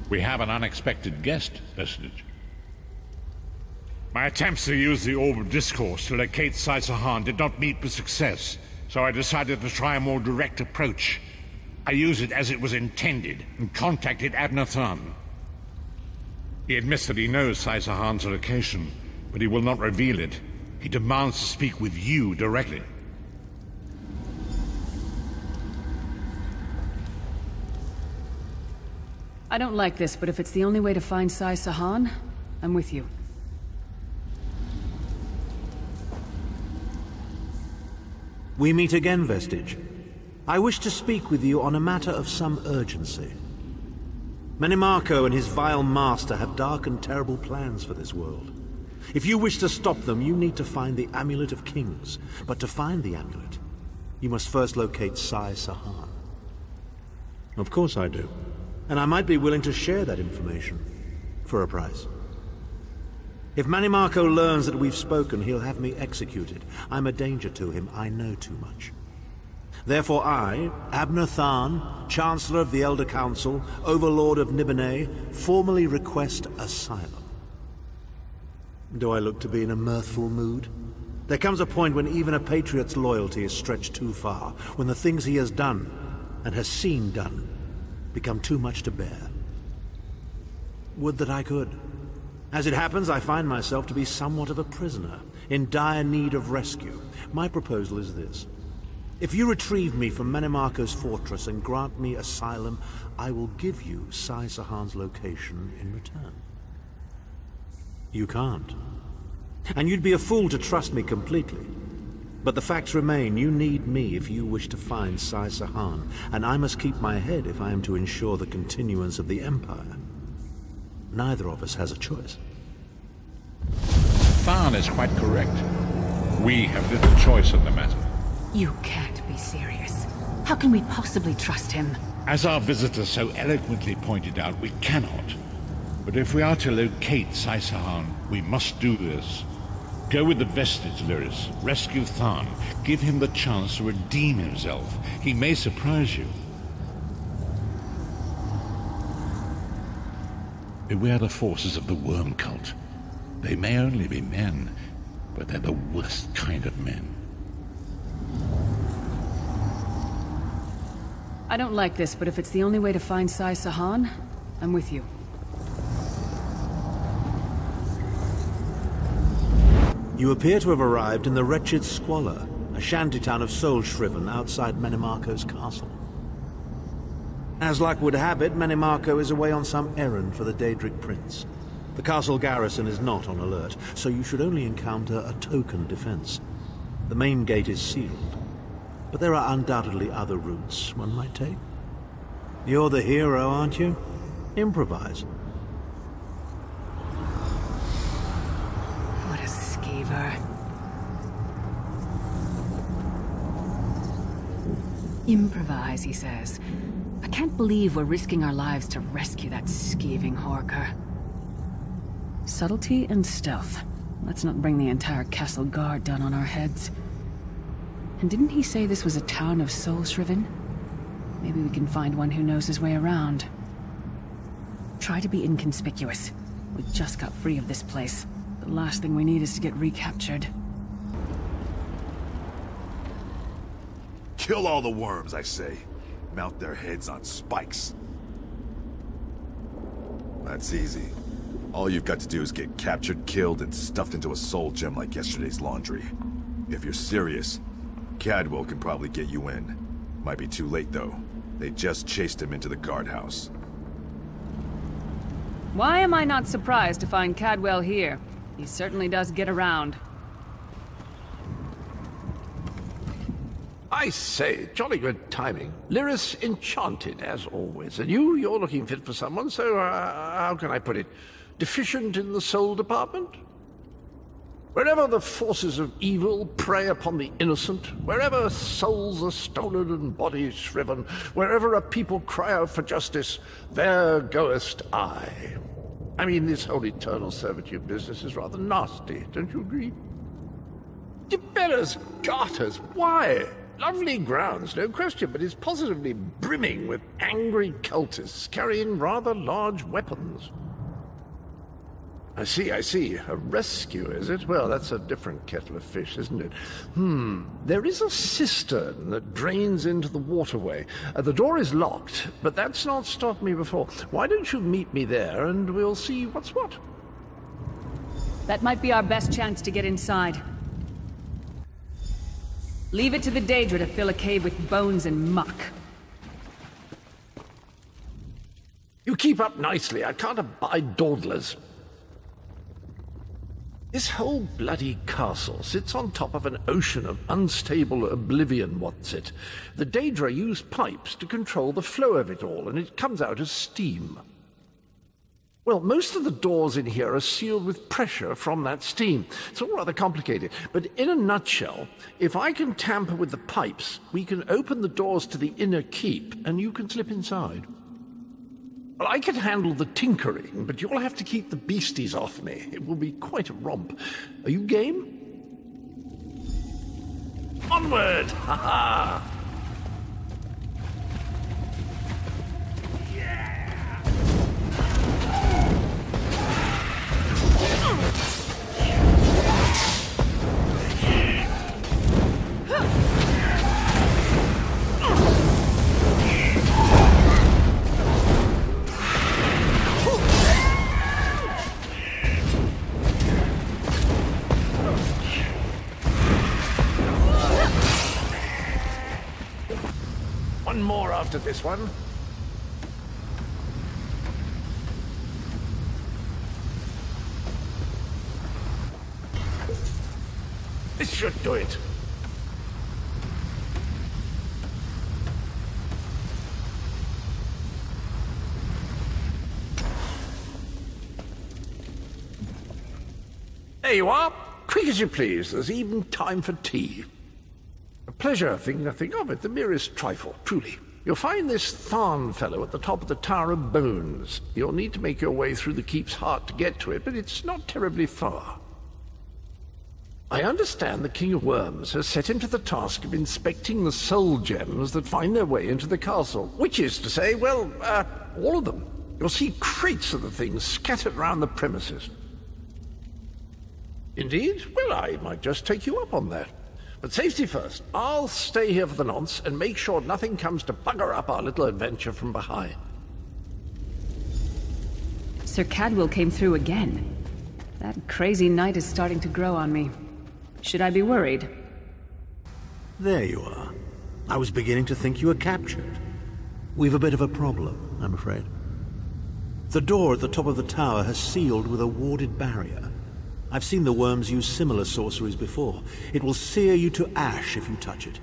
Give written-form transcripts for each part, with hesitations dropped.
We have an unexpected guest, Vestige. My attempts to use the Orb of Discourse to locate Sai-Sahan did not meet with success, so I decided to try a more direct approach. I used it as it was intended, and contacted Abner Than. He admits that he knows Sai-Sahan's location, but he will not reveal it. He demands to speak with you directly. I don't like this, but if it's the only way to find Sai-Sahan, I'm with you. We meet again, Vestige. I wish to speak with you on a matter of some urgency. Menimarco and his vile master have dark and terrible plans for this world. If you wish to stop them, you need to find the Amulet of Kings. But to find the amulet, you must first locate Sai-Sahan. Of course I do. And I might be willing to share that information. For a price. If Menimarco learns that we've spoken, he'll have me executed. I'm a danger to him. I know too much. Therefore I, Abner Than, Chancellor of the Elder Council, Overlord of Nibene, formally request asylum. Do I look to be in a mirthful mood? There comes a point when even a patriot's loyalty is stretched too far, when the things he has done, and has seen done, become too much to bear. Would that I could. As it happens, I find myself to be somewhat of a prisoner, in dire need of rescue. My proposal is this. If you retrieve me from Menimarco's fortress and grant me asylum, I will give you Sai-Sahan's location in return. You can't. And you'd be a fool to trust me completely. But the facts remain, you need me if you wish to find Sai-Sahan, and I must keep my head if I am to ensure the continuance of the Empire. Neither of us has a choice. Than is quite correct. We have little choice in the matter. You can't be serious. How can we possibly trust him? As our visitor so eloquently pointed out, we cannot. But if we are to locate Sai-Sahan, we must do this. Go with the Vestige, Lyris. Rescue Than. Give him the chance to redeem himself. He may surprise you. Beware the forces of the worm cult. They may only be men, but they're the worst kind of men. I don't like this, but if it's the only way to find Sai-Sahan, I'm with you. You appear to have arrived in the wretched Squalor, a shantytown of soul-shriven outside Menimarco's castle. As luck would have it, Menimarco is away on some errand for the Daedric Prince. The castle garrison is not on alert, so you should only encounter a token defense. The main gate is sealed, but there are undoubtedly other routes one might take. You're the hero, aren't you? Improvise. What a skeever. Improvise, he says. I can't believe we're risking our lives to rescue that skeeving Horker. Subtlety and stealth. Let's not bring the entire castle guard down on our heads. And didn't he say this was a town of soul-shriven? Maybe we can find one who knows his way around. Try to be inconspicuous. We just got free of this place. The last thing we need is to get recaptured. Kill all the worms, I say. Mount their heads on spikes. That's easy. All you've got to do is get captured, killed, and stuffed into a soul gem like yesterday's laundry. If you're serious, Cadwell can probably get you in. Might be too late, though. They just chased him into the guardhouse. Why am I not surprised to find Cadwell here? He certainly does get around. I say, jolly good timing. Lyris enchanted, as always. And you're looking fit for someone, so, how can I put it? Deficient in the soul department? Wherever the forces of evil prey upon the innocent, wherever souls are stolen and bodies shriven, wherever a people cry out for justice, there goest I. I mean, this whole eternal servitude business is rather nasty, don't you agree? Gebellus garters, why? Lovely grounds, no question, but it's positively brimming with angry cultists carrying rather large weapons. I see. A rescue, is it? Well, that's a different kettle of fish, isn't it? There is a cistern that drains into the waterway. The door is locked, but that's not stopped me before. Why don't you meet me there, and we'll see what's what? That might be our best chance to get inside. Leave it to the Daedra to fill a cave with bones and muck. You keep up nicely. I can't abide dawdlers. This whole bloody castle sits on top of an ocean of unstable oblivion, what's it? The Daedra use pipes to control the flow of it all, and it comes out as steam. Well, most of the doors in here are sealed with pressure from that steam. It's all rather complicated, but in a nutshell, if I can tamper with the pipes, we can open the doors to the inner keep, and you can slip inside. Well, I can handle the tinkering, but you'll have to keep the beasties off me. It will be quite a romp. Are you game? Onward! Ha-ha! One more after this one. This should do it. There you are. Quick as you please. There's even time for tea. A pleasure, think nothing of it. The merest trifle, truly. You'll find this Tharn fellow at the top of the Tower of Bones. You'll need to make your way through the keep's heart to get to it, but it's not terribly far. I understand the King of Worms has set him to the task of inspecting the soul gems that find their way into the castle, which is to say, well, all of them. You'll see crates of the things scattered around the premises. Indeed? Well, I might just take you up on that. But safety first. I'll stay here for the nonce and make sure nothing comes to bugger up our little adventure from behind. Sir Cadwell came through again. That crazy night is starting to grow on me. Should I be worried? There you are. I was beginning to think you were captured. We've a bit of a problem, I'm afraid. The door at the top of the tower has sealed with a warded barrier. I've seen the worms use similar sorceries before. It will sear you to ash if you touch it.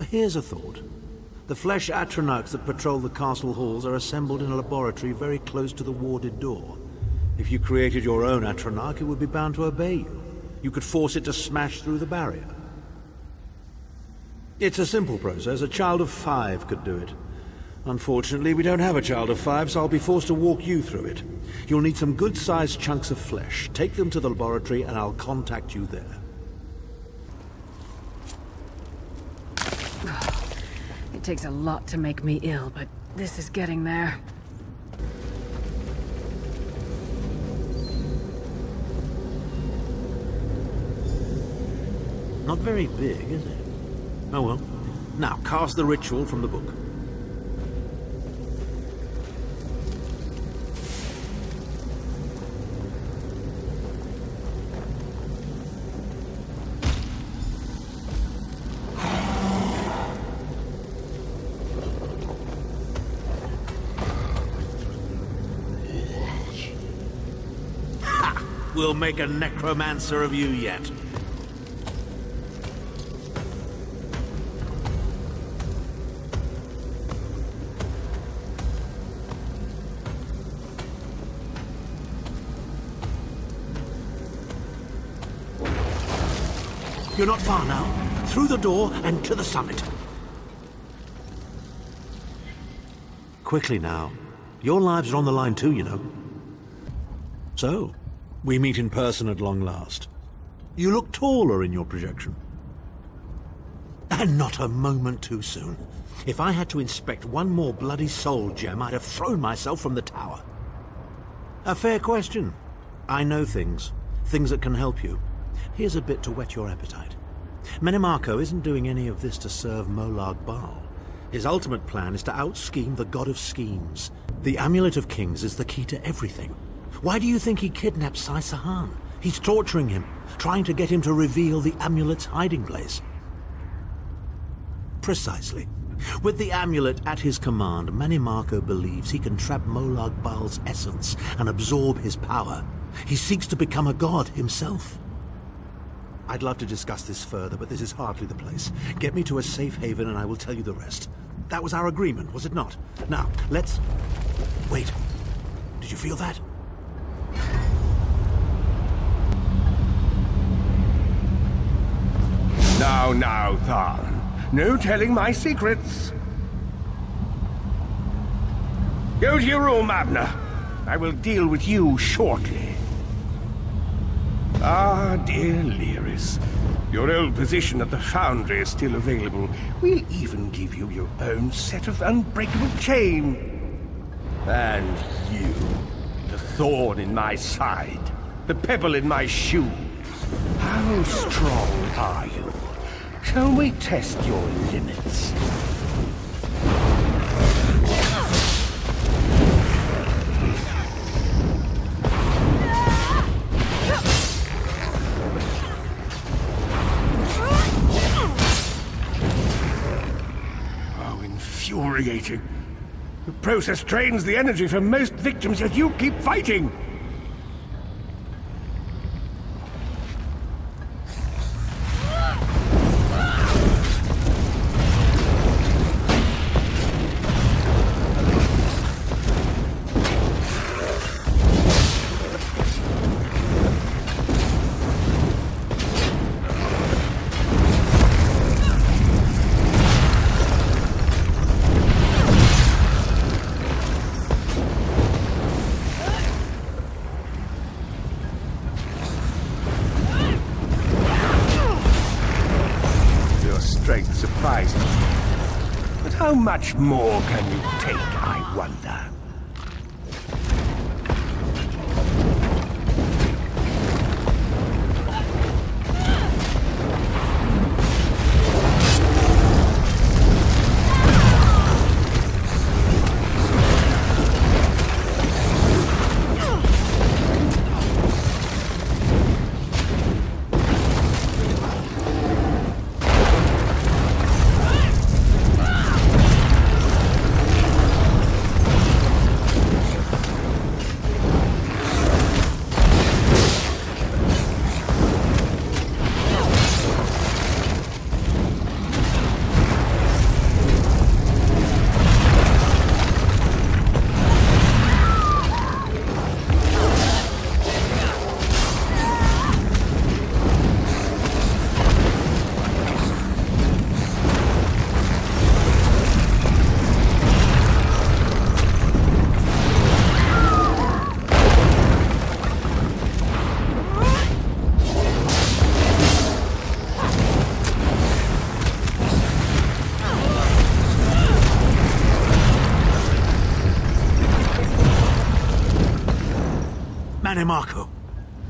Here's a thought. The flesh atronachs that patrol the castle halls are assembled in a laboratory very close to the warded door. If you created your own atronach, it would be bound to obey you. You could force it to smash through the barrier. It's a simple process. A child of 5 could do it. Unfortunately, we don't have a child of 5, so I'll be forced to walk you through it. You'll need some good-sized chunks of flesh. Take them to the laboratory, and I'll contact you there. It takes a lot to make me ill, but this is getting there. Not very big, is it? Oh well. Now, cast the ritual from the book. We'll make a necromancer of you yet. You're not far now. Through the door and to the summit. Quickly now. Your lives are on the line too, you know. So, we meet in person at long last. You look taller in your projection. And not a moment too soon. If I had to inspect one more bloody soul gem, I'd have thrown myself from the tower. A fair question. I know things. Things that can help you. Here's a bit to whet your appetite. Menimarco isn't doing any of this to serve Molag Bal. His ultimate plan is to out-scheme the god of schemes. The Amulet of Kings is the key to everything. Why do you think he kidnapped Sai Sahan? He's torturing him, trying to get him to reveal the amulet's hiding place. Precisely. With the amulet at his command, Menimarco believes he can trap Molag Bal's essence and absorb his power. He seeks to become a god himself. I'd love to discuss this further, but this is hardly the place. Get me to a safe haven and I will tell you the rest. That was our agreement, was it not? Now, let's... Wait. Did you feel that? Now, Tharn. No telling my secrets. Go to your room, Abner. I will deal with you shortly. Ah, dear Lyris. Your old position at the Foundry is still available. We'll even give you your own set of unbreakable chain. And you, the thorn in my side, the pebble in my shoes. How strong are you? Shall we test your limits? How infuriating. The process drains the energy from most victims, yet you keep fighting! Surprised me. But how much more can you take, I wonder? Menimarco,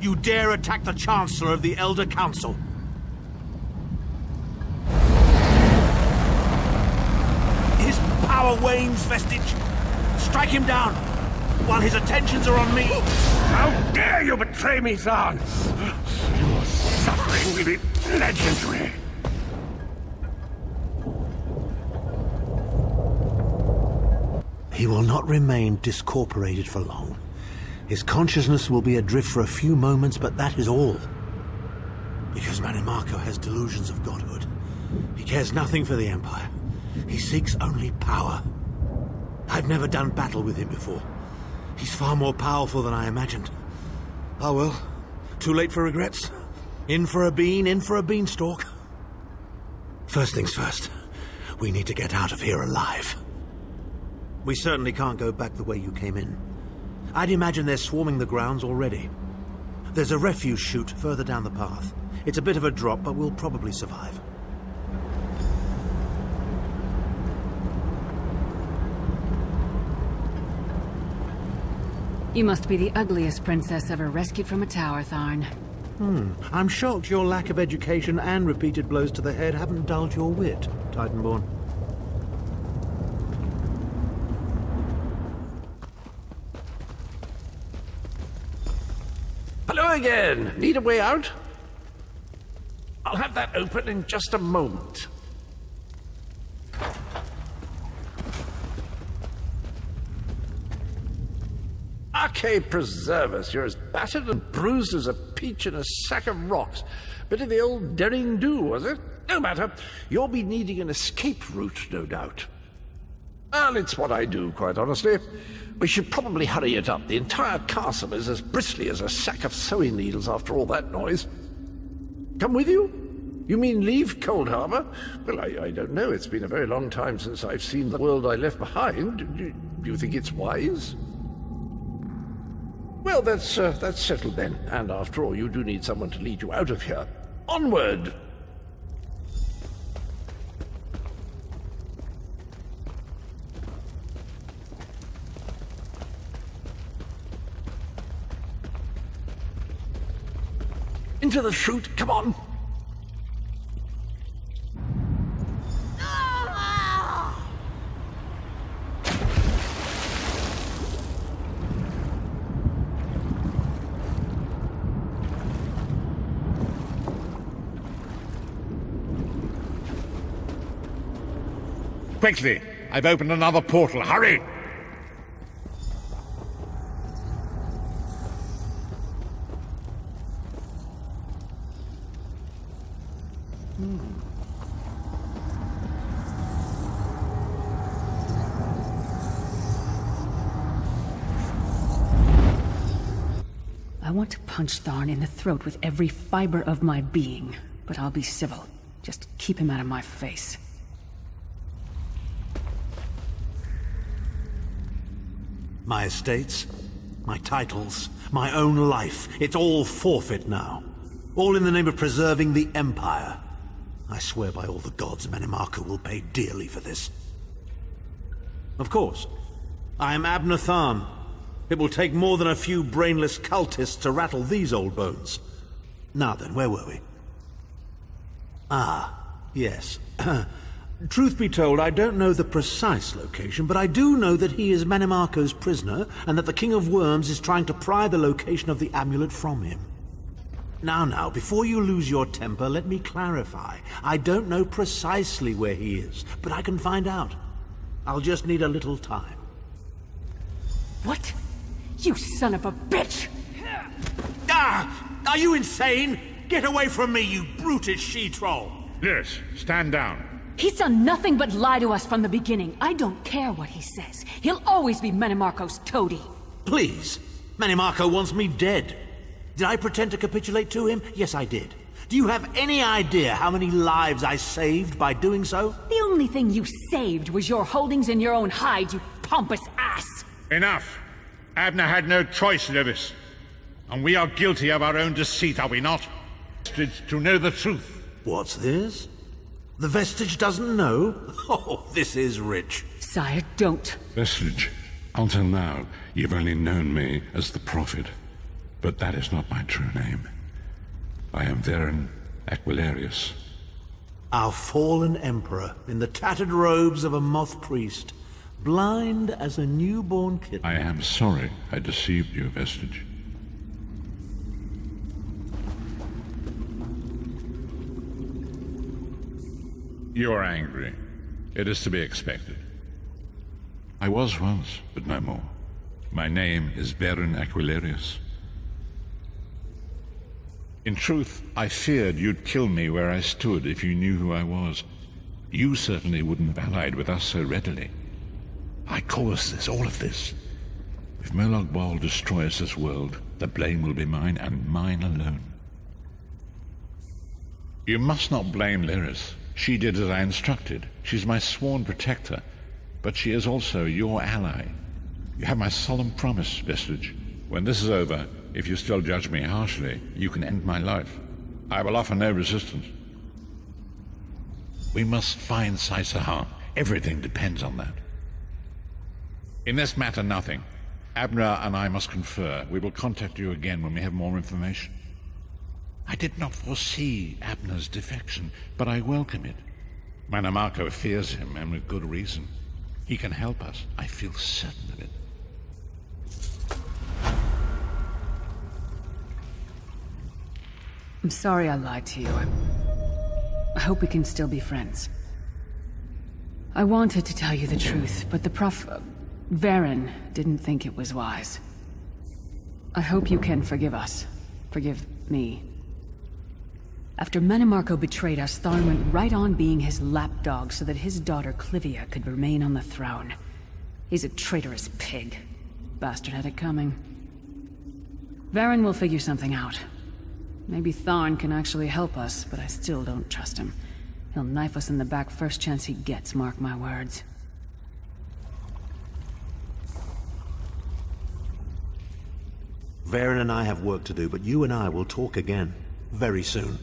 you dare attack the Chancellor of the Elder Council? His power wanes, Vestige. Strike him down, while his attentions are on me. How dare you betray me, Zahn! Your suffering will be legendary. He will not remain discorporated for long. His consciousness will be adrift for a few moments, but that is all. Because Menimarco has delusions of godhood. He cares nothing for the Empire. He seeks only power. I've never done battle with him before. He's far more powerful than I imagined. Oh well, too late for regrets. In for a bean, in for a beanstalk. First things first, we need to get out of here alive. We certainly can't go back the way you came in. I'd imagine they're swarming the grounds already. There's a refuse chute further down the path. It's a bit of a drop, but we'll probably survive. You must be the ugliest princess ever rescued from a tower, Tharn. I'm shocked your lack of education and repeated blows to the head haven't dulled your wit, Titanborn. Hello again. Need a way out? I'll have that open in just a moment. Arcade preserve us. You're as battered and bruised as a peach in a sack of rocks. Bit of the old derring do, was it? No matter. You'll be needing an escape route, no doubt. Well, it's what I do, quite honestly. We should probably hurry it up. The entire castle is as bristly as a sack of sewing needles after all that noise. Come with you? You mean leave Cold Harbor? Well, I don't know. It's been a very long time since I've seen the world I left behind. Do you think it's wise? Well, that's settled then. And after all, you do need someone to lead you out of here. Onward! Into the chute, come on! Quickly! I've opened another portal. Hurry! I want to punch Tharn in the throat with every fiber of my being, but I'll be civil. Just keep him out of my face. My estates, my titles, my own life, it's all forfeit now. All in the name of preserving the Empire. I swear by all the gods, Manimarco will pay dearly for this. Of course, I am Abner Tharn. It will take more than a few brainless cultists to rattle these old bones. Now then, where were we? Ah, yes. Truth be told, I don't know the precise location, but I do know that he is Manimarco's prisoner, and that the King of Worms is trying to pry the location of the amulet from him. Now, before you lose your temper, let me clarify. I don't know precisely where he is, but I can find out. I'll just need a little time. What? You son of a bitch! Ah! Are you insane? Get away from me, you brutish she-troll! Yes, stand down. He's done nothing but lie to us from the beginning. I don't care what he says. He'll always be Manimarco's toady. Please. Manimarco wants me dead. Did I pretend to capitulate to him? Yes, I did. Do you have any idea how many lives I saved by doing so? The only thing you saved was your holdings in your own hide, you pompous ass! Enough. Abner had no choice, Lewis. And we are guilty of our own deceit, are we not? To know the truth. What's this? The Vestige doesn't know? Oh, this is rich. Sire, don't. Vestige, until now, you've only known me as the Prophet. But that is not my true name. I am Varen Aquilarius. Our fallen emperor, in the tattered robes of a moth priest, blind as a newborn kitten. I am sorry I deceived you, Vestige. You are angry. It is to be expected. I was once, but no more. My name is Varen Aquilarius. In truth, I feared you'd kill me where I stood if you knew who I was. You certainly wouldn't have allied with us so readily. I caused this, all of this. If Molag Bal destroys this world, the blame will be mine, and mine alone. You must not blame Lyris. She did as I instructed. She's my sworn protector, but she is also your ally. You have my solemn promise, Vestige. When this is over, if you still judge me harshly, you can end my life. I will offer no resistance. We must find Sysahan. Everything depends on that. In this matter, nothing. Abner and I must confer. We will contact you again when we have more information. I did not foresee Abner's defection, but I welcome it. Manamarco fears him, and with good reason. He can help us. I feel certain of it. I'm sorry I lied to you. I hope we can still be friends. I wanted to tell you the truth, but the Varen didn't think it was wise. I hope you can forgive us. Forgive me. After Manamarco betrayed us, Tharn went right on being his lapdog so that his daughter Clivia could remain on the throne. He's a traitorous pig. Bastard had it coming. Varen will figure something out. Maybe Tharn can actually help us, but I still don't trust him. He'll knife us in the back first chance he gets, mark my words. Varen and I have work to do, but you and I will talk again, very soon.